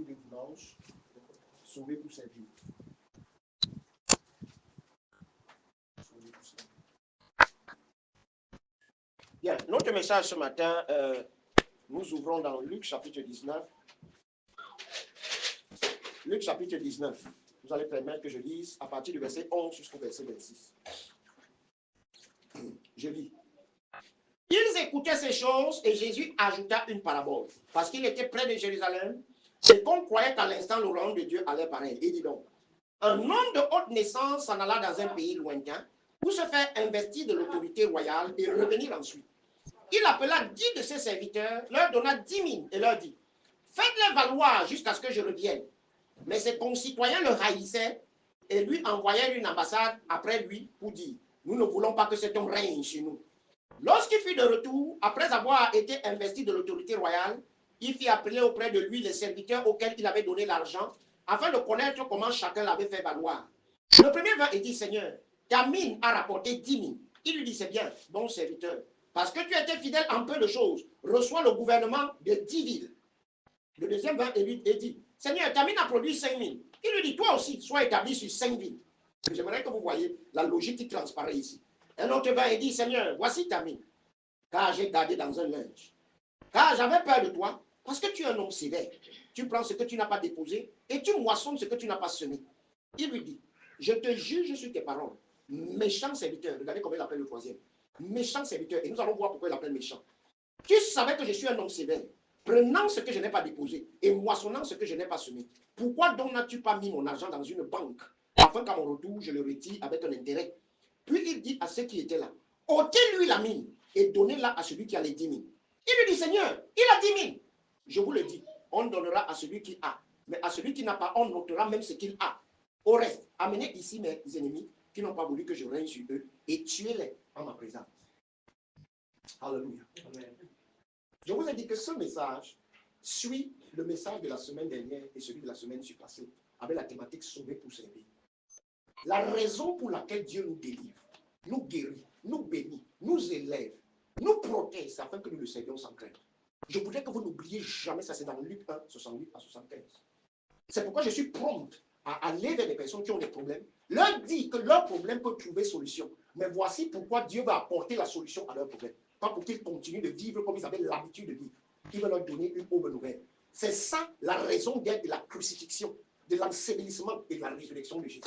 pour des dimanches, sauver pour servir. Bien, notre message ce matin, nous ouvrons dans Luc chapitre 19. Luc chapitre 19. Vous allez permettre que je lise à partir du verset 11 jusqu'au verset 26. Je lis. Ils écoutaient ces choses et Jésus ajouta une parabole. Parce qu'il était près de Jérusalem et qu'on croyait qu'à l'instant le royaume de Dieu allait paraître. Il dit donc, un homme de haute naissance s'en alla dans un pays lointain pour se faire investir de l'autorité royale et revenir ensuite. Il appela 10 de ses serviteurs, leur donna 10 000 et leur dit, faites-les valoir jusqu'à ce que je revienne. Mais ses concitoyens le haïssaient et lui envoyèrent une ambassade après lui pour dire, nous ne voulons pas que cet homme règne chez nous. Lorsqu'il fut de retour, après avoir été investi de l'autorité royale, il fit appeler auprès de lui les serviteurs auxquels il avait donné l'argent, afin de connaître comment chacun l'avait fait valoir. Le premier vint et dit, Seigneur, ta mine a rapporté 10 000. Il lui dit, c'est bien, bon serviteur, parce que tu étais fidèle en peu de choses, reçois le gouvernement de 10 villes. Le deuxième vint et lui dit, Seigneur, ta mine a produit 5 000. Il lui dit, toi aussi, sois établi sur 5 villes. J'aimerais que vous voyez la logique qui transparaît ici. Un autre vint et dit, Seigneur, voici ta mine, car j'ai gardé dans un linge. Car j'avais peur de toi, parce que tu es un homme sévère. Tu prends ce que tu n'as pas déposé et tu moissonnes ce que tu n'as pas semé. Il lui dit, je te juge sur tes paroles. Méchant serviteur. Regardez comment il appelle le troisième. Méchant serviteur. Et nous allons voir pourquoi il appelle méchant. Tu savais que je suis un homme sévère, prenant ce que je n'ai pas déposé et moissonnant ce que je n'ai pas semé. Pourquoi donc n'as-tu pas mis mon argent dans une banque, afin qu'à mon retour, je le retire avec un intérêt? Puis il dit à ceux qui étaient là, ôtez-lui la mine et donnez-la à celui qui a les 10 000. Il lui dit, Seigneur, il a 10 000. Je vous le dis, on donnera à celui qui a. Mais à celui qui n'a pas, on notera même ce qu'il a. Au reste, amenez ici mes ennemis qui n'ont pas voulu que je règne sur eux et tuez-les en ma présence. Alléluia. Amen. Je vous ai dit que ce message suit le message de la semaine dernière et celui de la semaine surpassée, avec la thématique sauver pour servir. La raison pour laquelle Dieu nous délivre, nous guérit, nous bénit, nous élève, nous protège, afin que nous le servions sans crainte. Je voudrais que vous n'oubliez jamais ça, c'est dans Luc 1, 68 à 75. C'est pourquoi je suis prompte à aller vers les personnes qui ont des problèmes, leur dire que leur problème peut trouver solution. Mais voici pourquoi Dieu va apporter la solution à leur problème. Pas pour qu'ils continuent de vivre comme ils avaient l'habitude de vivre. Il va leur donner une aube nouvelle. C'est ça la raison d'être de la crucifixion, de l'ensevelissement et de la résurrection de Jésus.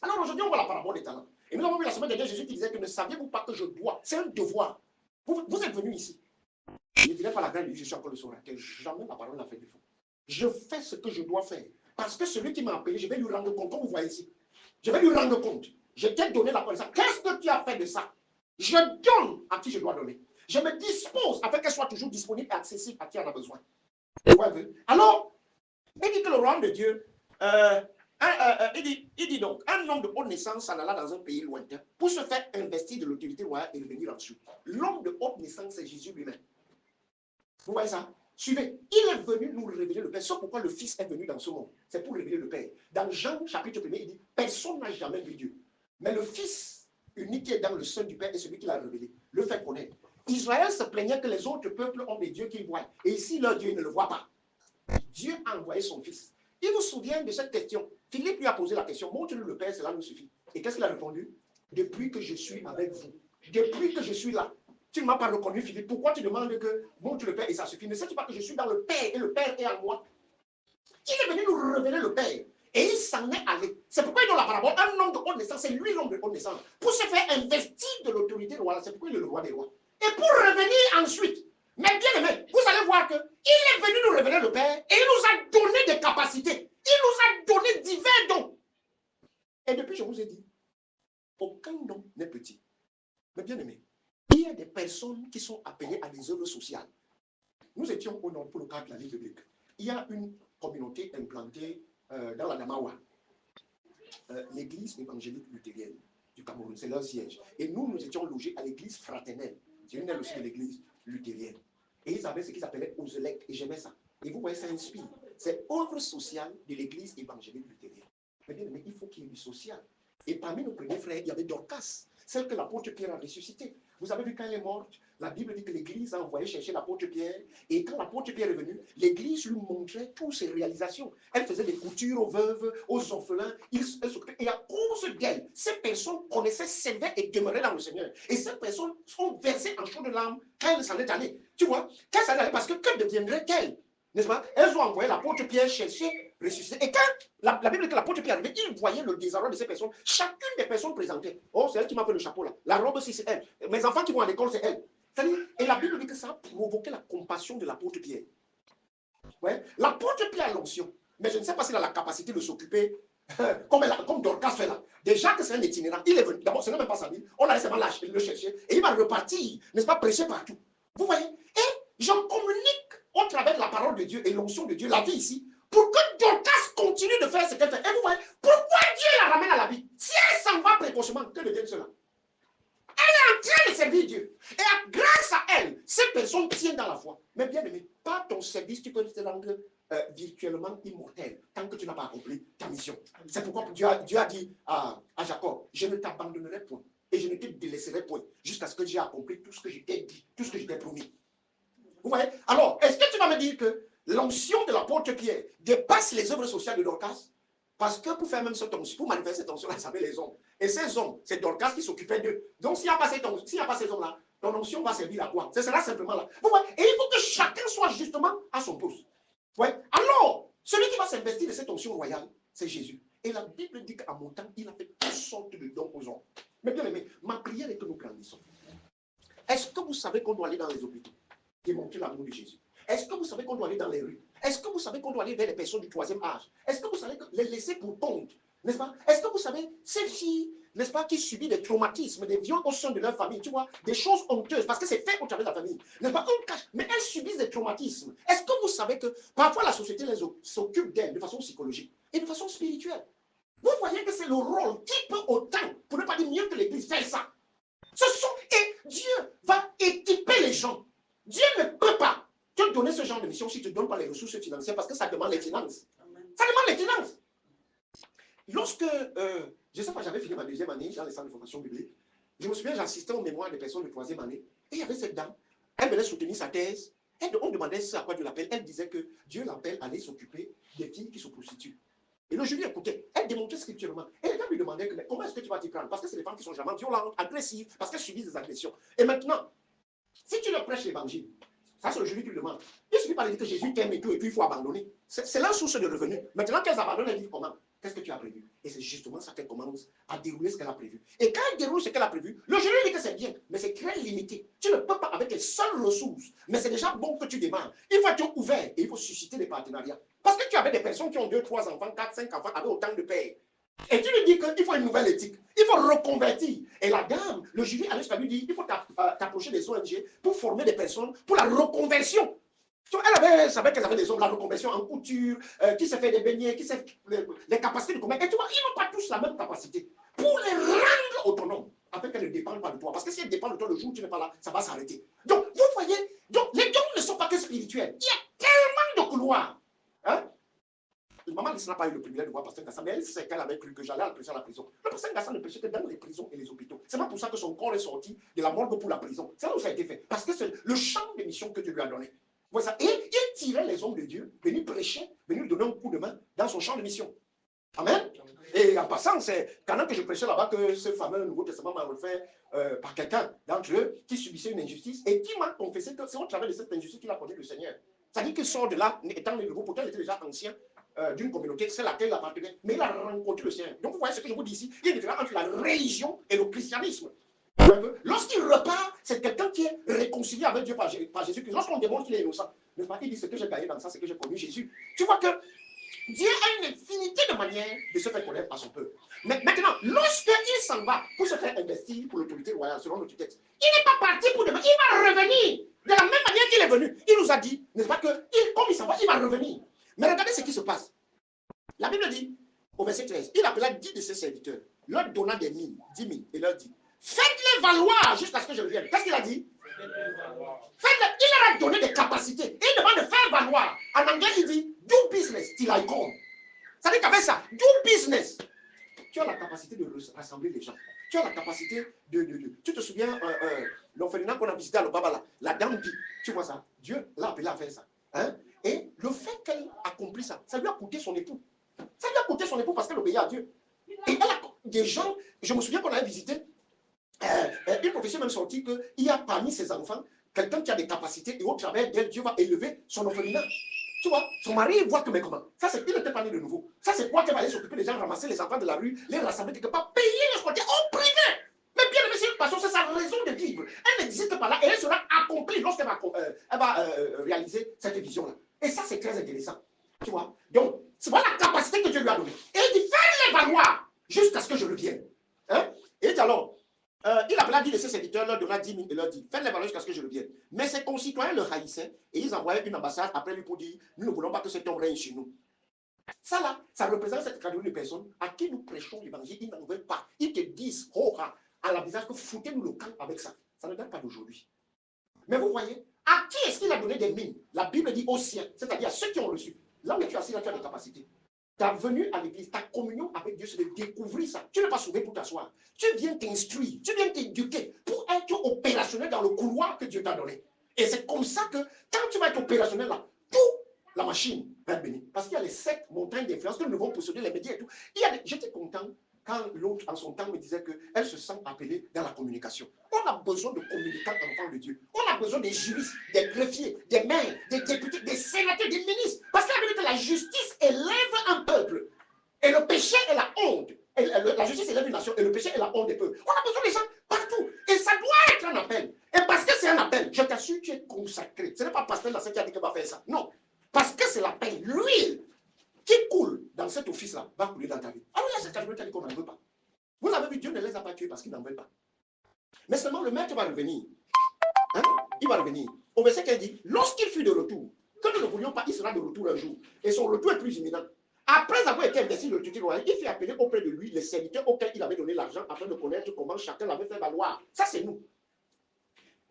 Alors aujourd'hui, on voit la parabole des talents. Et nous avons vu la semaine dernière Jésus qui disait que ne saviez-vous pas que je dois, c'est un devoir. Vous êtes venus ici. Je ne dirais pas la grande je suis encore le orateur. Jamais la parole n'a fait défaut. Je fais ce que je dois faire. Parce que celui qui m'a appelé, je vais lui rendre compte. Comme vous voyez ici, je vais lui rendre compte. Je t'ai donné la connaissance. Qu'est-ce que tu as fait de ça? Je donne à qui je dois donner. Je me dispose afin qu'elle soit toujours disponible et accessible à qui en a besoin. Alors, il dit que le royaume de Dieu, il dit donc, un homme de haute naissance s'en alla dans un pays lointain pour se faire investir de l'autorité royale et revenir ensuite. L'homme de haute naissance, c'est Jésus lui-même. Vous voyez ça? Suivez. Il est venu nous révéler le Père. C'est pourquoi le Fils est venu dans ce monde. C'est pour révéler le Père. Dans Jean chapitre 1, il dit, personne n'a jamais vu Dieu. Mais le Fils unique qui est dans le sein du Père est celui qui l'a révélé, le fait connaître. Israël se plaignait que les autres peuples ont des dieux qu'ils voient. Et ici, leur Dieu, ils ne le voit pas. Dieu a envoyé son Fils. Il vous souvient de cette question. Philippe lui a posé la question, montre-nous le Père, cela nous suffit. Et qu'est-ce qu'il a répondu? Depuis que je suis avec vous, depuis que je suis là, tu ne m'as pas reconnu, Philippe. Pourquoi tu demandes que montre le Père et ça suffit? Ne sais-tu pas que je suis dans le Père et le Père est en moi? Il est venu nous révéler le Père. Et il s'en est allé. C'est pourquoi il donne la parabole. Un homme de haute naissance, c'est lui l'homme de haute naissance. Pour se faire investir de l'autorité royale, c'est pourquoi il est le roi des rois. Et pour revenir ensuite. Mais bien aimé, vous allez voir qu'il est venu nous révéler le Père et il nous a donné des capacités. Il nous a donné divers dons. Et depuis, je vous ai dit, aucun don n'est petit. Mais bien aimé, il y a des personnes qui sont appelées à des œuvres sociales. Nous étions au nord pour le cadre de la vie publique. Il y a une communauté implantée dans la Namawa, l'église évangélique luthérienne du Cameroun, c'est leur siège. Et nous étions logés à l'église fraternelle. C'est une aile aussi de l'église luthérienne. Et ils avaient ce qu'ils appelaient Ozelec, et j'aimais ça. Et vous voyez, ça inspire. C'est œuvre sociale de l'église évangélique luthérienne. Mais bien aimé, il faut qu'il y ait du social. Et parmi nos premiers frères, il y avait Dorcas, celle que l'apôtre Pierre a ressuscitée. Vous avez vu quand elle est morte, la Bible dit que l'Église a envoyé chercher l'apôtre Pierre. Et quand l'apôtre Pierre est venu, l'Église lui montrait toutes ses réalisations. Elle faisait des coutures aux veuves, aux orphelins. Elle s'occupait. Et à cause d'elle, ces personnes connaissaient Sylvain et demeuraient dans le Seigneur. Et ces personnes sont versées en chaudes larmes quand elle s'en est allée. Tu vois, quand elle s'en est allée, parce que deviendrait-elle? N'est-ce pas? Elles ont envoyé l'apôtre Pierre chercher, ressusciter. Et quand la Bible dit que l'apôtre Pierre arrivait, il voyait le désarroi de ces personnes. Chacune des personnes présentées. Oh, c'est elle qui m'a fait le chapeau là. La robe aussi, c'est elle. Mes enfants qui vont à l'école, c'est elle. Et la Bible dit que ça a provoqué la compassion de l'apôtre Pierre. Ouais. L'apôtre Pierre a l'onction. Mais je ne sais pas s'il a la capacité de s'occuper comme Dorcas fait là. Déjà que c'est un itinérant, il est venu. D'abord, ce n'est même pas sa ville. On a seulement le chercher. Et il va repartir, n'est-ce pas, prêcher partout. Vous voyez? Et j'en communique au travers de la parole de Dieu et l'onction de Dieu, la vie ici, pour que Dorcas continue de faire ce qu'elle fait. Et vous voyez, pourquoi Dieu la ramène à la vie? Si elle s'en va précocement, que devienne cela? Elle est en train de servir Dieu. Et grâce à elle, ces personnes tiennent dans la foi. Mais bien aimé, par ton service, tu peux te rendre virtuellement immortel tant que tu n'as pas accompli ta mission. C'est pourquoi Dieu a dit à Jacob, je ne t'abandonnerai point et je ne te délaisserai point jusqu'à ce que j'ai accompli tout ce que je t'ai dit, tout ce que je t'ai promis. Vous voyez? Alors, est-ce que tu vas me dire que l'onction de l'apôtre Pierre dépasse les œuvres sociales de Dorcas? Parce que pour faire même cette onction, pour manifester cette onction-là, ça avait les hommes. Et ces hommes, c'est Dorcas qui s'occupait d'eux. Donc, s'il n'y a pas ces hommes-là, ton onction va servir à quoi? C'est cela simplement là. Vous voyez? Et il faut que chacun soit justement à son poste. Ouais. Alors, celui qui va s'investir de cette onction royale, c'est Jésus. Et la Bible dit qu'à mon temps, il a fait toutes sortes de dons aux hommes. Mais bien aimé, ma prière est que nous grandissons. Est-ce que vous savez qu'on doit aller dans les hôpitaux démontrer l'amour de Jésus? Est-ce que vous savez qu'on doit aller dans les rues? Est-ce que vous savez qu'on doit aller vers les personnes du troisième âge? Est-ce que vous savez les laisser pour compte? N'est-ce pas? Est-ce que vous savez, ces filles, n'est-ce pas, qui subissent des traumatismes, des violences au sein de leur famille, tu vois, des choses honteuses, parce que c'est fait au travers de la famille, n'est-ce pas? On cache, mais elles subissent des traumatismes. Est-ce que vous savez que parfois la société s'occupe d'elles de façon psychologique et de façon spirituelle? Vous voyez que c'est le rôle qui peut autant, pour ne pas dire mieux que l'Église, faire ça. Et Dieu va équiper les gens. Dieu ne peut pas te donner ce genre de mission si tu ne donnes pas les ressources financières parce que ça demande les finances. Ça demande les finances. Lorsque, je ne sais pas, j'avais fini ma deuxième année dans les centres de formation biblique, je me souviens, j'assistais aux mémoires des personnes de troisième année et il y avait cette dame, elle venait soutenir sa thèse. On demandait à quoi Dieu l'appelle. Elle disait que Dieu l'appelle à aller s'occuper des filles qui se prostituent. Et le jury écoutait. Elle démontrait scripturalement. Et les gars lui demandaient comment est-ce que tu vas t'y prendre? Parce que c'est des femmes qui sont jamais violentes, agressives, parce qu'elles subissent des agressions. Et maintenant, si tu leur prêches l'évangile, ça c'est le jury qui le demande. Il ne suffit pas de dire que Jésus t'aime et tout, et puis il faut abandonner. C'est leur source de revenus. Maintenant qu'elles abandonnent, elles disent comment? Qu'est-ce que tu as prévu? Et c'est justement ça qu'elle commence à dérouler ce qu'elle a prévu. Et quand elle déroule ce qu'elle a prévu, le jury dit que c'est bien, mais c'est très limité. Tu ne peux pas avec les seules ressources. Mais c'est déjà bon que tu démarres. Il faut être ouvert et il faut susciter des partenariats. Parce que tu avais des personnes qui ont 2, 3 enfants, 4, 5 enfants, avec autant de pères. Et tu lui dis qu'il faut une nouvelle éthique. Il faut reconvertir. Et la dame, le jury allait jusqu'à lui dire, il faut t'approcher des ONG pour former des personnes pour la reconversion. Elle savait qu'elle avait des hommes, la reconversion en couture, qui se fait des beignets, qui sait les capacités de commerce. Et tu vois, ils n'ont pas tous la même capacité pour les rendre autonomes, afin qu'elles ne dépendent pas de toi. Parce que si elles dépendent de toi le jour où tu n'es pas là, ça va s'arrêter. Donc, vous voyez, donc, les dons ne sont pas que spirituels. Il y a tellement de couloirs. Hein? Maman n'a pas eu le privilège de voir Pasteur Gassan, mais elle sait qu'elle avait cru que j'allais à la prison. Le Pasteur Gassan ne prêchait que dans les prisons et les hôpitaux. C'est même pour ça que son corps est sorti de la morgue pour la prison. C'est là où ça a été fait. Parce que c'est le champ de mission que Dieu lui a donné. Voilà. Et il tirait les hommes de Dieu, venir prêcher, venir donner un coup de main dans son champ de mission. Amen. Et en passant, c'est quand même que je prêchais là-bas que ce fameux Nouveau Testament m'a refait par quelqu'un d'entre eux qui subissait une injustice et qui m'a confessé que c'est au travers de cette injustice qu'il a connu le Seigneur. C'est-à-dire qu'il sort de là, étant le nouveau, pourtant il était déjà ancien d'une communauté, c'est laquelle il appartenait, mais il a rencontré le Seigneur. Donc vous voyez ce que je vous dis ici, il y a une différence entre la religion et le christianisme. Lorsqu'il repart, c'est quelqu'un qui est réconcilié avec Dieu par Jésus-Christ. Lorsqu'on démontre qu'il est innocent, n'est-ce pas? Il dit ce que j'ai gagné dans ça, c'est que j'ai connu Jésus. Tu vois que Dieu a une infinité de manières de se faire connaître à son peuple. Mais maintenant, lorsqu'il s'en va pour se faire investir pour l'autorité royale, selon notre texte, il n'est pas parti pour demain, il va revenir de la même manière qu'il est venu. Il nous a dit, n'est-ce pas, que comme il s'en va, il va revenir. Mais regardez ce qui se passe. La Bible dit, au verset 13, il appela 10 de ses serviteurs, leur donna des mines, 10 000, et leur dit, faites-les valoir jusqu'à ce que je revienne. Qu'est-ce qu'il a dit? Faites-les. Il leur a donné des capacités. Il demande de faire valoir. En anglais, il dit, do business till I come. Ça veut dire qu'avec ça, do business. Tu as la capacité de rassembler les gens. tu as la capacité tu te souviens, l'orphelinat qu'on a visité à l'Obaba, la dame dit, tu vois ça, Dieu l'a appelé à faire ça. Hein? Et le fait qu'elle accomplit ça, ça lui a coûté son époux. Ça lui a coûté son époux parce qu'elle obéit à Dieu. Et elle a des gens, je me souviens qu'on avait visité, une prophétie même sortie qu'il y a parmi ses enfants quelqu'un qui a des capacités et au travers d'elle, Dieu va élever son orphelinat. Tu vois, son mari voit que, mais comment? Ça, c'est qu'il n'était pas né de nouveau. Ça, c'est quoi qu'elle va aller s'occuper des gens, ramasser les enfants de la rue, les rassembler quelque part, payer les squatter au privé. Mais bien aimé, c'est une passion, c'est sa raison de vivre. Elle n'existe pas là et elle sera accomplie lorsqu'elle va réaliser cette vision-là. Et ça, c'est très intéressant. Tu vois? Donc, c'est voilà la capacité que Dieu lui a donnée. Et il dit, fais-les valoir jusqu'à ce que je revienne. Hein? Et il dit alors, il appela 10 de ses serviteurs, leur donna 10 000 et leur dit, faites les valeurs jusqu'à ce que je revienne. Mais ses concitoyens le haïssaient et ils envoyaient une ambassade après lui pour dire, nous ne voulons pas que cet homme règne chez nous. Ça là, ça représente cette catégorie de personnes à qui nous prêchons l'évangile, ils n'en veulent pas. Ils te disent, oh, à la visage que foutez-nous le camp avec ça. Ça ne date pas d'aujourd'hui. Mais vous voyez, à qui est-ce qu'il a donné des mines? La Bible dit aux siens, c'est-à-dire à ceux qui ont reçu. Là où tu es assis, là tu as des capacités. Ta venue à l'église, ta communion avec Dieu, c'est de découvrir ça. Tu n'es pas sauvé pour t'asseoir. Tu viens t'instruire, tu viens t'éduquer pour être opérationnel dans le couloir que Dieu t'a donné. Et c'est comme ça que quand tu vas être opérationnel là, toute la machine va être bénie. Parce qu'il y a les 7 montagnes d'influence que nous devons posséder, les médias et tout. J'étais content quand l'autre, en son temps, me disait qu'elle se sent appelée dans la communication. On a besoin de communicants enfants de Dieu. On a besoin des juristes, des greffiers, des maires, des députés, des sénateurs, des ministres. Parce qu'il y a que la justice élève un peuple. Et le péché est la honte. Et la justice élève une nation et le péché est la honte des peuples. On a besoin des gens partout. Et ça doit être un appel. Et parce que c'est un appel, je t'assure, tu es consacré. Ce n'est pas pasteur Lasset qui a dit qu'il va faire ça. Non. Parce que c'est l'appel. L'huile qui coule dans cet office-là va couler dans ta vie. Alors il y a cette catégorie qui a dit qu'on n'en veut pas. Vous avez vu, Dieu ne les a pas tués parce qu'ils n'en veulent pas. Mais seulement le maître va revenir. Hein? Il va revenir. Au verset qu'elle dit, lorsqu'il fut de retour, que nous ne voulions pas, il sera de retour un jour. Et son retour est plus imminent. Après avoir été investi dans le tuteur royal, il fait appeler auprès de lui les serviteurs auxquels il avait donné l'argent afin de connaître comment chacun l'avait fait valoir. Ça, c'est nous.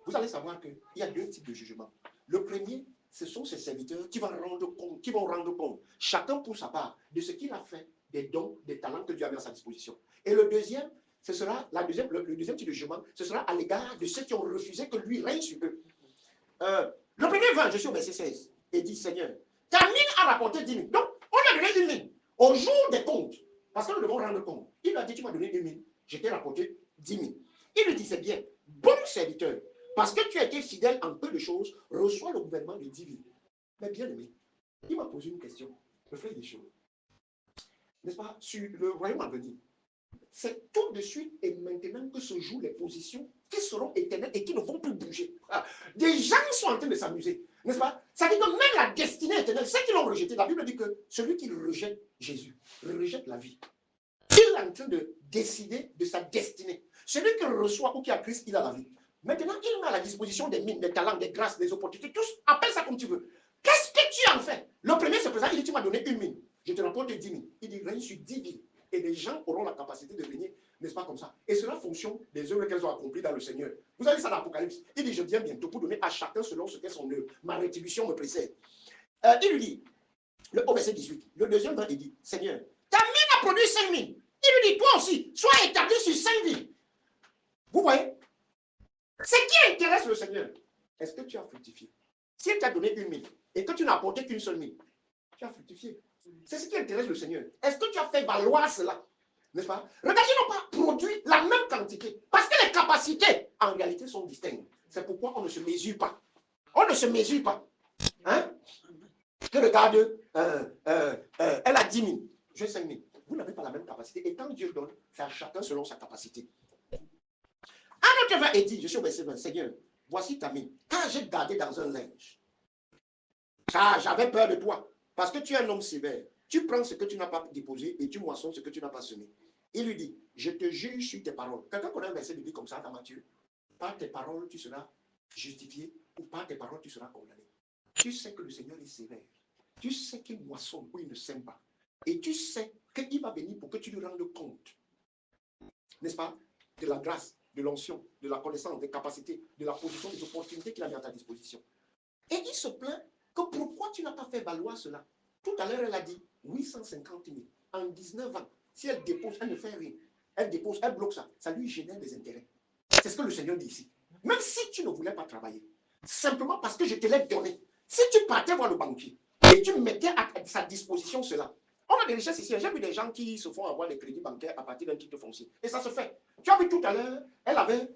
Vous allez savoir qu'il y a 2 types de jugements. Le premier, ce sont ces serviteurs qui vont rendre compte, chacun pour sa part, de ce qu'il a fait, des dons, des talents que Dieu a mis à sa disposition. Et le deuxième, ce sera le deuxième type de jugement, ce sera à l'égard de ceux qui ont refusé que lui règne sur eux. Le premier vin, je suis au verset 16, et dit, Seigneur, ta mine a rapporté 10 000. Donc, on a donné une mine. Au jour des comptes, parce que nous devons rendre compte, il lui a dit, tu m'as donné une mine, je t'ai rapporté 10 000. Il lui dit, c'est bien, bon serviteur, parce que tu as été fidèle en peu de choses, reçois le gouvernement de 10 000. Mais bien aimé, il m'a posé une question, le frère des choses. N'est-ce pas, sur le royaume à venir. C'est tout de suite et maintenant que se jouent les positions qui seront éternelles et qui ne vont plus bouger. Des gens sont en train de s'amuser, n'est-ce pas? Ça dit que même la destinée éternelle, ceux qui l'ont rejeté, la Bible dit que celui qui rejette Jésus, rejette la vie. Il est en train de décider de sa destinée. Celui qui reçoit ou qui a Christ, il a la vie. Maintenant, il met à la disposition des mines, des talents, des grâces, des opportunités, tous, appelle ça comme tu veux. Qu'est-ce que tu en fais? Le premier se présente, il dit, tu m'as donné une mine, je te rapporte 10 000. Il dit, règne sur 10 000. Et les gens auront la capacité de venir, n'est-ce pas, comme ça. Et cela fonction des œuvres qu'elles ont accomplies dans le Seigneur. Vous avez ça dans l'Apocalypse. Il dit, je viens bientôt pour donner à chacun selon ce qu'est son œuvre. Ma rétribution me précède. Il lui dit, au verset 18, le deuxième vin, il dit, Seigneur, ta mine a produit 5 000. Il lui dit, toi aussi, sois établi sur 5 000. Vous voyez? Ce qui intéresse le Seigneur, est-ce que tu as fructifié? S'il t'a donné une mine et que tu n'as apporté qu'une seule mine, tu as fructifié. C'est ce qui intéresse le Seigneur. Est-ce que tu as fait valoir cela? N'est-ce pas? Regardez, ils n'ont pas produit la même quantité. Parce que les capacités, en réalité, sont distinctes. C'est pourquoi on ne se mesure pas. On ne se mesure pas. Hein? Que regarde, elle a 10 000, j'ai 5 000. Vous n'avez pas la même capacité. Et quand Dieu donne, c'est à chacun selon sa capacité. Un autre va et dit, je suis au verset 20, Seigneur, voici ta mine. Quand j'ai gardé dans un linge, j'avais peur de toi. Parce que tu es un homme sévère. Tu prends ce que tu n'as pas déposé et tu moissonnes ce que tu n'as pas semé. Il lui dit, je te juge sur tes paroles. Quelqu'un connaît un verset de vie comme ça dans Matthieu? Par tes paroles, tu seras justifié ou par tes paroles, tu seras condamné. Tu sais que le Seigneur est sévère. Tu sais qu'il moissonne ou il ne sème pas. Et tu sais qu'il va venir pour que tu lui rendes compte. N'est-ce pas? De la grâce, de l'onction, de la connaissance, des capacités, de la position, des opportunités qu'il a mis à ta disposition. Et il se plaint que pourquoi tu n'as pas fait valoir cela? Tout à l'heure, elle a dit 850 000 en 19 ans. Si elle dépose, elle ne fait rien. elle dépose, elle bloque ça. Ça lui génère des intérêts. C'est ce que le Seigneur dit ici. Même si tu ne voulais pas travailler, simplement parce que je te l'ai donné. Si tu partais voir le banquier et tu mettais à sa disposition cela, on a des richesses ici. J'ai vu des gens qui se font avoir des crédits bancaires à partir d'un titre foncier. Et ça se fait. Tu as vu tout à l'heure, elle avait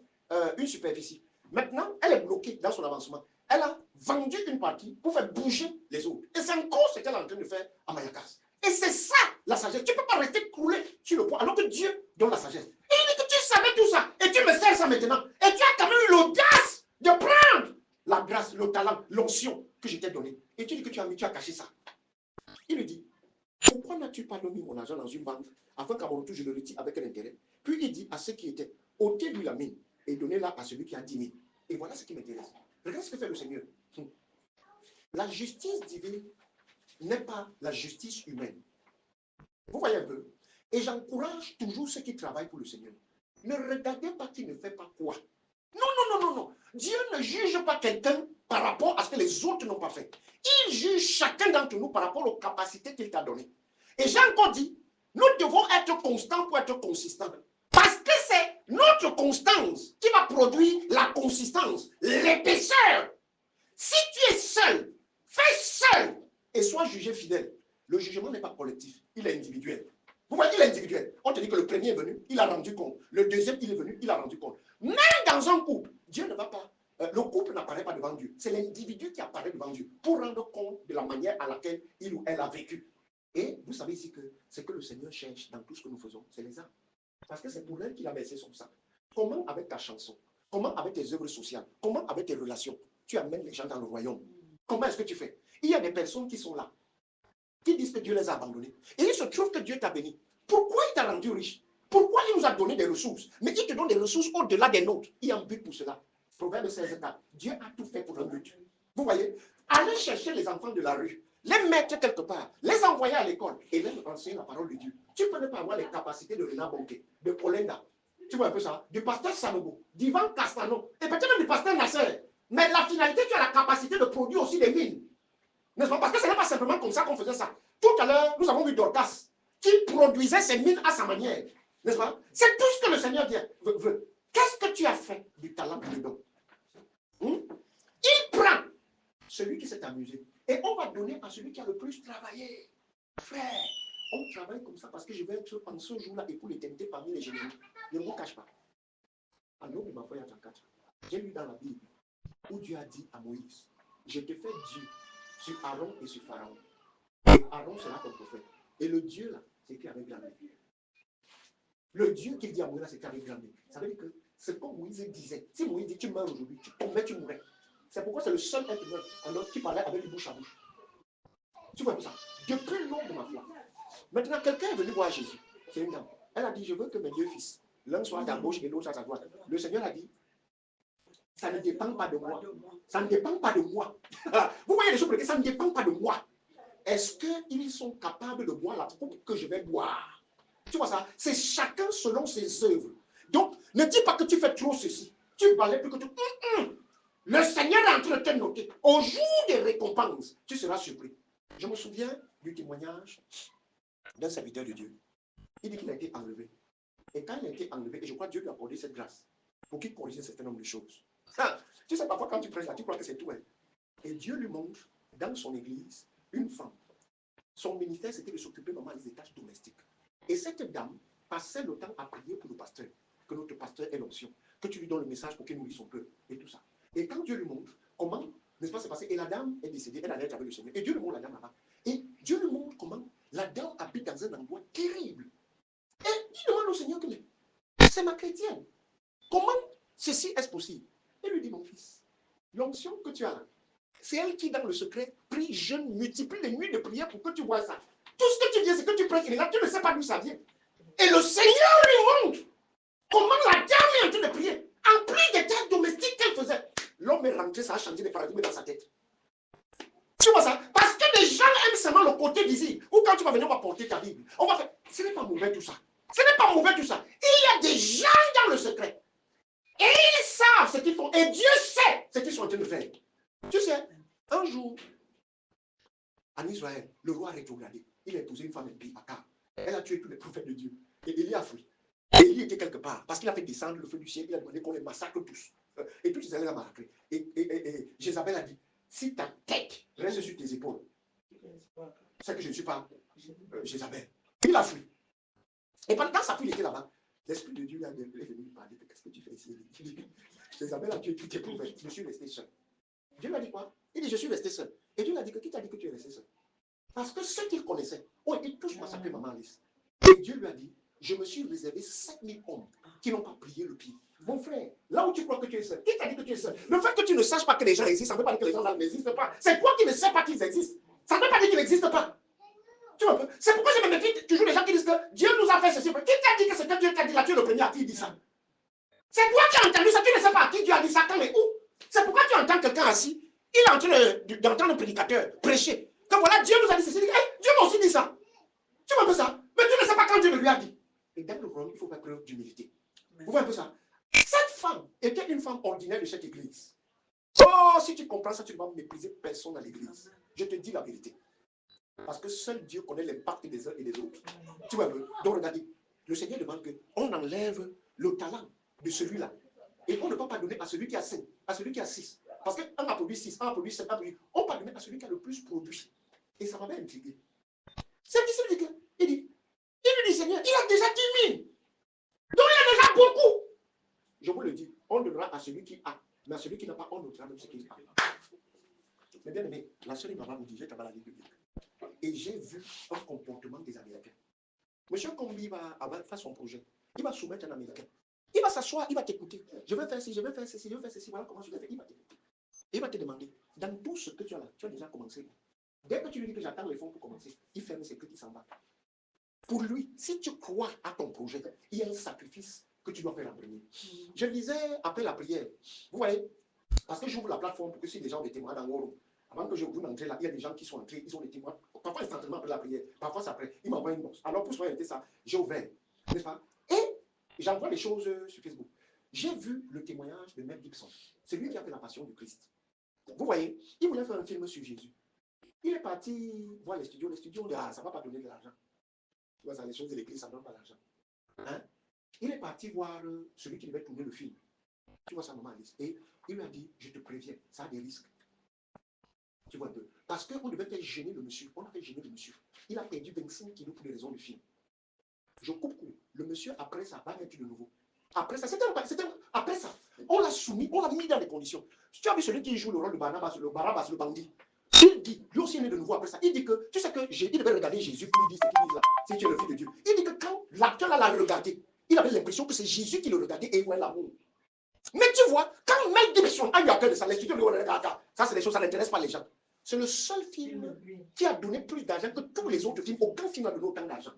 une superficie. Maintenant, elle est bloquée dans son avancement. Elle a vendu une partie pour faire bouger les autres. Et c'est encore ce qu'elle est en train de faire à Mayakas. Et c'est ça, la sagesse. Tu ne peux pas rester coulé sur le poids, alors que Dieu donne la sagesse. Et il dit que tu savais tout ça, et tu me sers ça maintenant. Et tu as quand même eu l'audace de prendre la grâce, le talent, l'onction que je t'ai donné. Et tu dis que tu as caché ça. Il lui dit, pourquoi n'as-tu pas mis mon argent dans une banque afin qu'à mon retour, je le retire avec un intérêt? Puis il dit à ceux qui étaient, ôtez-lui la mine et donnez-la à celui qui a 10 000. Et voilà ce qui m'intéresse. Regarde ce que fait le Seigneur. La justice divine n'est pas la justice humaine. Vous voyez un peu? Et j'encourage toujours ceux qui travaillent pour le Seigneur. Ne regardez pas qui ne fait pas quoi. Non, non, non, non, non. Dieu ne juge pas quelqu'un par rapport à ce que les autres n'ont pas fait. Il juge chacun d'entre nous par rapport aux capacités qu'il t'a données. Et j'ai encore dit, nous devons être constants pour être consistants. Parce que c'est notre constance qui va produire la consistance, l'épaisseur. Si tu es seul, fais seul et sois jugé fidèle. Le jugement n'est pas collectif, il est individuel. Vous voyez, il est individuel. On te dit que le premier est venu, il a rendu compte. Le deuxième, il est venu, il a rendu compte. Même dans un couple, Dieu ne va pas. Le couple n'apparaît pas devant Dieu. C'est l'individu qui apparaît devant Dieu pour rendre compte de la manière à laquelle il ou elle a vécu. Et vous savez ici que ce que le Seigneur cherche dans tout ce que nous faisons, c'est les âmes. Parce que c'est pour elle qu'il a versé son sang. Comment avec ta chanson? Comment avec tes œuvres sociales? Comment avec tes relations? Tu amènes les gens dans le royaume. Comment est-ce que tu fais? Il y a des personnes qui sont là, qui disent que Dieu les a abandonnés. Et il se trouve que Dieu t'a béni. Pourquoi il t'a rendu riche? Pourquoi il nous a donné des ressources? Mais il te donne des ressources au-delà des nôtres. Il y a un but pour cela. Proverbe 16, 4. Dieu a tout fait pour un but. Vous voyez? Allez chercher les enfants de la rue, les mettre quelque part, les envoyer à l'école et leur enseigner la parole de Dieu. Tu peux ne pas avoir les capacités de Renard Bonquet, de Polenda. Tu vois un peu ça? Du pasteur Sanogo, d'Ivan Castano, et peut-être même du pasteur Nasser. Mais la finalité, tu as la capacité de produire aussi des mines. N'est-ce pas? Parce que ce n'est pas simplement comme ça qu'on faisait ça. Tout à l'heure, nous avons vu Dorcas qui produisait ses mines à sa manière. N'est-ce pas? C'est tout ce que le Seigneur veut. Qu'est-ce que tu as fait du talent de don? Il prend celui qui s'est amusé et on va donner à celui qui a le plus travaillé. Frère, on travaille comme ça parce que je vais être en ce jour-là et pour l'éternité parmi les généraux. Ne vous cache pas. Alors, ma foi, j'ai lu dans la Bible où Dieu a dit à Moïse, je te fais Dieu sur Aaron et sur Pharaon. Et Aaron sera ton prophète. Et le Dieu là, c'est écrit avec grand B. Le Dieu qui dit à Moïse là, c'est écrit avec grand B. Ça veut dire que c'est comme Moïse disait. Si Moïse dit tu meurs aujourd'hui, tu tombais, tu mourrais. C'est pourquoi c'est le seul être humain alors qui parlait avec une bouche à bouche. Tu vois ça? Depuis le long de ma foi. Maintenant, quelqu'un est venu voir Jésus. C'est une dame. Elle a dit, je veux que mes deux fils, l'un soit à ta gauche et l'autre à ta droite. Le Seigneur a dit, ça ne dépend pas de moi. Ça ne dépend pas de moi. Vous voyez les choses pour lesquelles ça ne dépend pas de moi. Est-ce qu'ils sont capables de boire la coupe que je vais boire? Tu vois ça? C'est chacun selon ses œuvres. Donc, ne dis pas que tu fais trop ceci. Tu balais plus que tu... Le Seigneur est en train de te noter. Au jour des récompenses, tu seras surpris. Je me souviens du témoignage d'un serviteur de Dieu. Il dit qu'il a été enlevé. Et quand il a été enlevé, et je crois que Dieu lui a accordé cette grâce pour qu'il corrige un certain nombre de choses. Tu sais, parfois quand tu prêches là, tu crois que c'est tout. Hein. Et Dieu lui montre dans son église une femme. Son ministère, c'était de s'occuper vraiment des tâches domestiques. Et cette dame passait le temps à prier pour le pasteur, que notre pasteur ait l'onction, que tu lui donnes le message pour qu'il nourrisse son peuple, et tout ça. Et quand Dieu lui montre comment, n'est-ce pas, c'est passé, et la dame est décédée, elle allait être avec le Seigneur, et Dieu lui montre la dame là-bas. Et Dieu lui montre comment la dame habite dans un endroit terrible. Et il demande au Seigneur, c'est ma chrétienne. Comment ceci est-ce possible? Il lui dit, mon fils, l'onction que tu as là, c'est elle qui, dans le secret, prie, jeûne, multiplie les nuits de prière pour que tu vois ça. Tout ce que tu viens, c'est que tu prêches, et là, tu ne sais pas d'où ça vient. Et le Seigneur lui montre comment la dame est en train de prier. En plus des tâches domestiques qu'elle faisait, l'homme est rentré, ça a changé les paradigmes dans sa tête. Tu vois ça? Parce que les gens aiment seulement le côté visible. Ou quand tu vas venir, on va porter ta Bible. On va faire, ce n'est pas mauvais tout ça. Ce n'est pas mauvais tout ça. Il y a des gens dans le secret. Et ils savent ce qu'ils font. Et Dieu sait ce qu'ils sont en train de faire. Tu sais, un jour, en Israël, le roi a rétrogradé. Il a épousé une femme impie, Akab. Elle a tué tous les prophètes de Dieu. Et Élie a fui. Et Élie était quelque part, parce qu'il a fait descendre le feu du ciel, il a demandé qu'on les massacre tous. Et tout Israël a massacré. Et Jézabel a dit, si ta tête reste sur tes épaules, c'est que je ne suis pas Jézabel. Il a fui. Et pendant sa fuite, il était là-bas. L'Esprit de Dieu est venu lui parler. Qu'est-ce que tu fais ici? Jézabel a tué tous tes prophètes. Je suis resté seul. Dieu lui a dit quoi? Il dit, je suis resté seul. Et Dieu lui a dit, qui t'a dit que tu es resté seul? Parce que ceux qu'il connaissait ont été tous massacrés, maman Alice. Et Dieu lui a dit, je me suis réservé 7000 hommes qui n'ont pas plié le pied. Mon frère, là où tu crois que tu es seul, qui t'a dit que tu es seul? Le fait que tu ne saches pas que les gens existent, ça ne veut pas dire que les gens n'existent pas. C'est toi qui ne sais pas qu'ils existent. Ça ne veut pas dire qu'ils n'existent pas. Tu vois un peu? C'est pourquoi je me méfie toujours des gens qui disent que Dieu nous a fait ceci. Qui t'a dit que ce que Dieu t'a dit là, tu es le premier à qui dit ça? C'est toi qui as entendu ça, tu ne sais pas à qui Dieu a dit ça, quand et où. C'est pourquoi tu entends quelqu'un assis, il est en train d'entendre un prédicateur prêcher. Que voilà, Dieu nous a dit ceci. Hey, Dieu m'a aussi dit ça. Tu vois un peu ça? Mais tu ne sais pas quand Dieu le lui a dit. Et dans le problème, il faut faire preuve d'humilité. Vous voyez un peu ça? Cette femme était une femme ordinaire de cette église. Oh, si tu comprends ça, tu ne vas mépriser personne dans l'église. Je te dis la vérité. Parce que seul Dieu connaît l'impact des uns et des autres. Tu vois un peu? Donc regardez, le Seigneur demande qu'on enlève le talent de celui-là. Et on ne peut pas donner à celui qui a 5, à celui qui a 6. Parce qu'un a produit 6, un a produit 7, un a produit. On peut donner à celui qui a le plus produit. Et ça m'avait intrigué. C'est disciple dit que, il lui dit, Seigneur, il a déjà 10 000. Donc il a déjà beaucoup. Je vous le dis, on donnera à celui qui a. Mais à celui qui n'a pas, on donnera même ce qu'il a. Mais bien aimé, la sœur m'a vous dit, j'ai travaillé la Bible. Et j'ai vu un comportement des Américains. Monsieur Combi va faire son projet. Il va soumettre un Américain. Il va s'asseoir, il va t'écouter. Je vais faire ci, je vais faire ceci, je vais faire ceci. Voilà comment je vais faire. Il va t'écouter. Il va te demander, dans tout ce que tu as là, tu as déjà commencé. Dès que tu lui dis que j'attends les fonds pour commencer, il ferme ses clics, il s'en va. Pour lui, si tu crois à ton projet, il y a un sacrifice que tu dois faire en premier. Je disais après la prière, vous voyez, parce que j'ouvre la plateforme pour que si des gens ont des témoins dans Woro, avant que je vous entre là, il y a des gens qui sont entrés, ils ont des témoins. Parfois instantanément après la prière, parfois c'est après. Ils m'envoient une box. Alors pour soigner ça, j'ai ouvert, n'est-ce pas? Et j'envoie des choses sur Facebook. J'ai vu le témoignage de Mel Gibson. C'est lui qui a fait la passion du Christ. Vous voyez, il voulait faire un film sur Jésus. Il est parti voir les studios. Les studios, ça ne va pas donner de l'argent. Tu vois, ça, les choses de l'église, ça ne donne pas d'argent. Hein? Il est parti voir celui qui devait tourner le film. Tu vois sa maman Alice. Et il lui a dit, je te préviens, ça a des risques. Tu vois un peu. Parce qu'on devait faire gêner le monsieur. On a fait gêner le monsieur. Il a perdu 25 kilos pour les raisons du film. Je coupe court. Le monsieur, après ça, va mettre de nouveau. Après ça, après ça, on l'a soumis, on l'a mis dans les conditions. Tu as vu celui qui joue le rôle de Barnabas, le bandit. Il dit, lui aussi il est de nouveau après ça. Il dit que, tu sais que il devait regarder Jésus pour lui dire ce qu'il dit là, si tu es le fils de Dieu. Il dit que quand l'acteur l'a regardé, il avait l'impression que c'est Jésus qui le regardait et il voyait l'amour. Mais tu vois, quand Mel Gibson a eu à cœur de ça, les studios lui ont dit, ça c'est des choses, ça n'intéresse pas les gens. C'est le seul film qui a donné plus d'argent que tous les autres films. Aucun film n'a donné autant d'argent.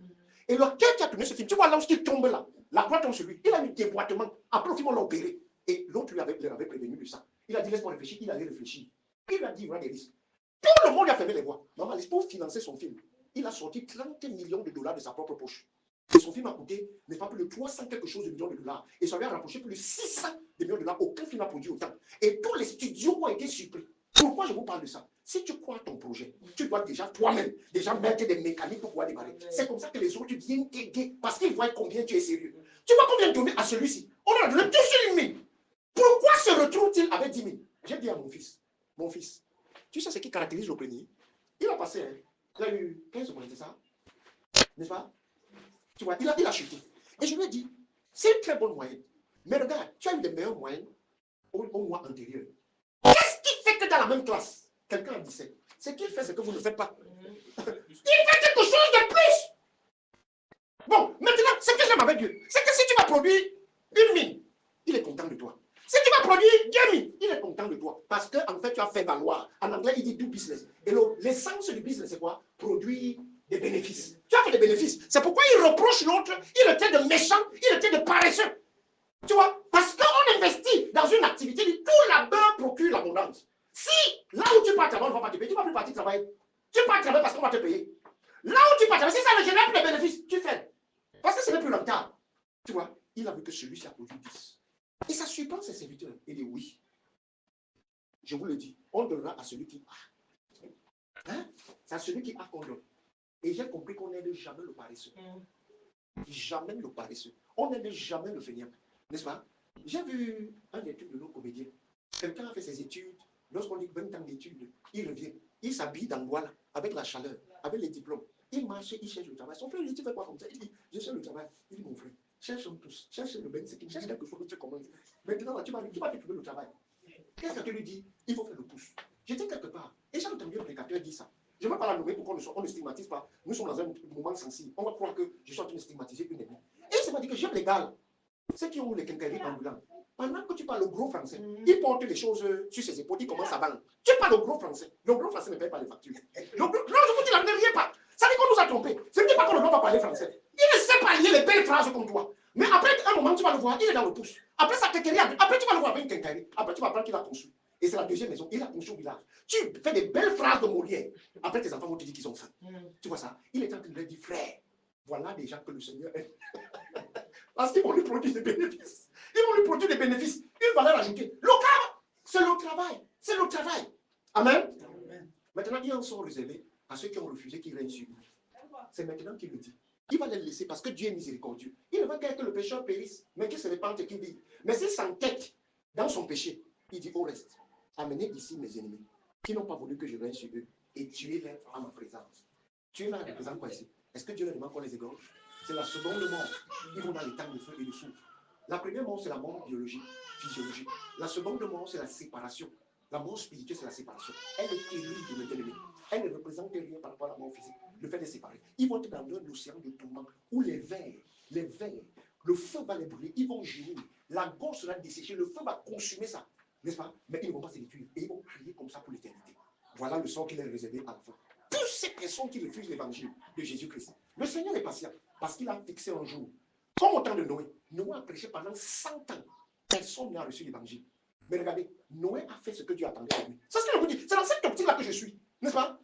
Et lequel qui a tourné ce film, tu vois là où il tombe là, la croix tombe sur lui, il a eu des déboîtement. Après le film, on l'a opéré. Et l'autre lui avait prévenu de ça. Il a dit, laisse-moi réfléchir, il allait réfléchir. Il lui a dit, il y aura des risques. Tout le monde lui a fermé les voies. Maman, pour financer son film, il a sorti 30 millions de dollars de sa propre poche. Et son film a coûté, n'est pas plus de 300 quelque chose de millions de dollars. Et ça lui a rapproché plus de 600 millions de dollars. Aucun film n'a produit autant. Et tous les studios ont été surpris. Pourquoi je vous parle de ça? Si tu crois à ton projet, tu dois déjà toi-même mettre des mécaniques pour pouvoir démarrer. C'est comme ça que les autres viennent t'aider parce qu'ils voient combien tu es sérieux. Tu vois combien donner à celui-ci? On a donné 200 000. Pourquoi se retrouve-t-il avec 10 000? J'ai dit à mon fils, tu sais ce qui caractérise le premier? Il a passé, il a eu 15 points, c'est ça? N'est-ce pas? Tu vois, il a chuté. Et je lui ai dit, c'est une très bonne moyenne. Mais regarde, tu as eu des meilleures moyennes au mois antérieur. Qu'est-ce qui fait que dans la même classe, quelqu'un a 17? Ce qu'il fait, c'est que vous ne faites pas. Il fait quelque chose de plus. Bon, maintenant, ce que j'aime avec Dieu, c'est que si tu vas produire 1 000, il est content de toi. Si tu vas produire 10 000, il est content de toi. Parce qu'en fait, tu as fait valoir. En anglais, il dit do business. Et l'essence du business, c'est quoi? Produire des bénéfices. Tu as fait des bénéfices. C'est pourquoi il reproche l'autre. Il était de méchant, il était de paresseux. Tu vois? Parce qu'on investit dans une activité, tout labeur procure l'abondance. Si là où tu pars travailler, on ne va pas te payer, tu ne vas plus partir travailler. Tu pars travailler parce qu'on va te payer. Là où tu pars travailler, si ça ne génère plus de bénéfices, tu fais. Parce que ce n'est plus rentable. Tu vois? Il a vu que celui-ci a produit 10. Et ça surprend ses serviteurs. Il dit oui. Je vous le dis, on donnera à celui qui a. Hein? C'est à celui qui a qu'on donne. Et j'ai compris qu'on n'aide jamais le paresseux. Jamais le paresseux. On n'aime jamais le feignant. N'est-ce pas? J'ai vu un étude de nos comédiens. Quelqu'un a fait ses études. Lorsqu'on dit 20 ans d'études, il revient. Il s'habille dans Douala, avec la chaleur, avec les diplômes. Il marche, il cherche le travail. Son frère lui dit, tu fais quoi comme ça? Il dit, je cherche le travail. Il dit, mon frère, cherche-nous tous. Cherche le Ben Sekin. Cherche quelque chose que tu commences. Maintenant, là, tu vas te trouver le travail. Qu'est-ce que tu lui dis? Il faut faire le pouce. J'étais quelque part. Et j'ai entendu un prédicateur dire ça. Je ne vais pas la nommer pour qu'on ne stigmatise pas. Nous sommes dans un moment sensible. On va croire que je suis en train de stigmatiser une amie. Et il m'a dit que j'aime les gars, ceux qui ont les quincailleries ambulants. Pendant que tu parles le gros français, ils portent les choses sur ses épaules, ils commencent à vendre. Tu parles le gros français. Le gros français ne paye pas les factures. Non, je vous dis, là, ne riez pas. Ça dit qu'on nous a trompés. Ce n'est pas qu'on ne doit pas parler français. Il ne sait pas lier les belles phrases comme toi. Mais après un moment, tu vas le voir, il est dans le pouce. Après sa quincaillerie, après tu vas le voir avec une quincaillerie. Après tu vas apprendre qu'il a conçu. Et c'est la deuxième maison, il a conçu au village. Tu fais des belles phrases de Molière. Après tes enfants vont te dire qu'ils ont faim. Tu vois ça? Il est en train de leur dire, frère, voilà des gens que le Seigneur aime. Parce qu'ils vont lui produire des bénéfices. Ils vont lui produire des bénéfices. Une valeur ajoutée. Local, c'est le travail. C'est le travail. Amen. Amen. Maintenant, il y a un sort réservé à ceux qui ont refusé qu'il règne sur lui. C'est maintenant qu'il le dit. Il va les laisser parce que Dieu est miséricordieux. Il ne va qu'être que le pécheur périsse, mais qu'il se répande et qu'il vive. Mais s'il s'entête dans son péché, il dit au reste, amenez ici mes ennemis qui n'ont pas voulu que je règne sur eux et tuez-les à ma présence. Tuez-les à ma présence, quoi ici? Est-ce que Dieu leur demande qu'on les égorge? C'est la seconde mort. Ils vont dans les temps de feu et de soufre. La première mort, c'est la mort biologique, physiologique. La seconde mort, c'est la séparation. La mort spirituelle, c'est la séparation. Elle est terrible, mes bien-aimés. Elle ne représente rien par rapport à la mort physique. Le fait de séparer. Ils vont être dans un océan de tourment où les vers, le feu va les brûler. Ils vont gémir. La gorge sera desséchée. Le feu va consumer ça. N'est-ce pas? Mais ils ne vont pas se détruire. Et ils vont crier comme ça pour l'éternité. Voilà le sort qu'il est réservé à la fin. Toutes ces personnes qui refusent l'évangile de Jésus-Christ. Le Seigneur est patient parce qu'il a fixé un jour. Comme au temps de Noé. Noé a prêché pendant 100 ans. Personne n'a reçu l'évangile. Mais regardez, Noé a fait ce que Dieu attendait de lui. C'est ce que je vous dis. C'est dans cette optique-là que je suis. N'est-ce pas?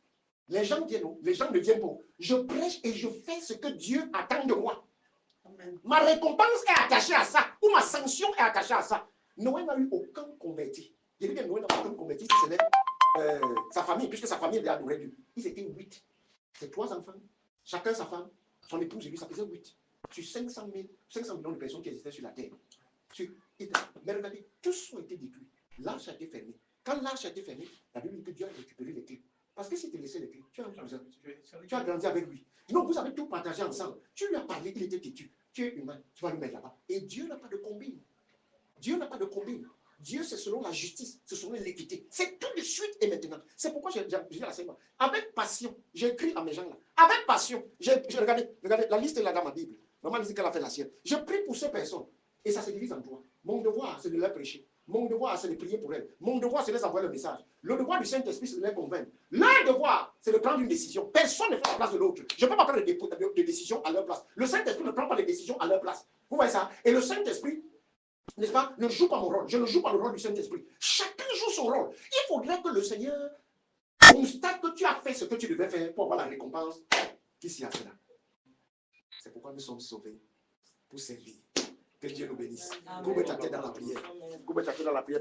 Les gens viennent, les gens ne viennent pas. Je prêche et je fais ce que Dieu attend de moi. Amen. Ma récompense est attachée à ça. Ou ma sanction est attachée à ça. Noé n'a eu aucun converti. Je dis bien Noé n'a eu aucun converti si ce n'est sa famille, puisque sa famille avait adoré Dieu. Ils étaient 8. C'est 3 enfants. Chacun sa femme. Son épouse et lui, ça faisait 8. Sur 500 millions de personnes qui existaient sur la terre. Mais regardez, tous ont été détruits. L'arche a été fermée. Quand l'arche a été fermée, la Bible dit que Dieu a récupéré les clés. Parce que si tu laissais les clés, tu as grandi avec lui. Non, vous avez tout partagé ensemble. Tu lui as parlé, il était têtu. Tu es humain, tu vas le mettre là-bas. Et Dieu n'a pas de combine. Dieu n'a pas de combine. Dieu, c'est selon la justice, c'est selon l'équité. C'est tout de suite et maintenant. C'est pourquoi j'ai dit à la Seigneur, avec passion, j'ai écrit à mes gens là. Avec passion, regardez, la liste est là dans ma Bible. Maman dit qu'elle a fait la sienne. Je prie pour ces personnes. Et ça se divise en 3. Mon devoir, c'est de leur prêcher. Mon devoir, c'est de prier pour elles. Mon devoir, c'est de les envoyer le message. Le devoir du Saint-Esprit, c'est de les convaincre. Leur devoir, c'est de prendre une décision. Personne ne fait la place de l'autre. Je ne peux pas prendre de décision à leur place. Le Saint-Esprit ne prend pas de décisions à leur place. Vous voyez ça? Et le Saint-Esprit, n'est-ce pas, ne joue pas mon rôle. Je ne joue pas le rôle du Saint-Esprit. Chacun joue son rôle. Il faudrait que le Seigneur constate que tu as fait ce que tu devais faire pour avoir la récompense qui s'y a cela. C'est pourquoi nous sommes sauvés. Pour servir. Que Dieu nous bénisse. Coupe ta tête dans la prière. Coupe ta tête dans la prière.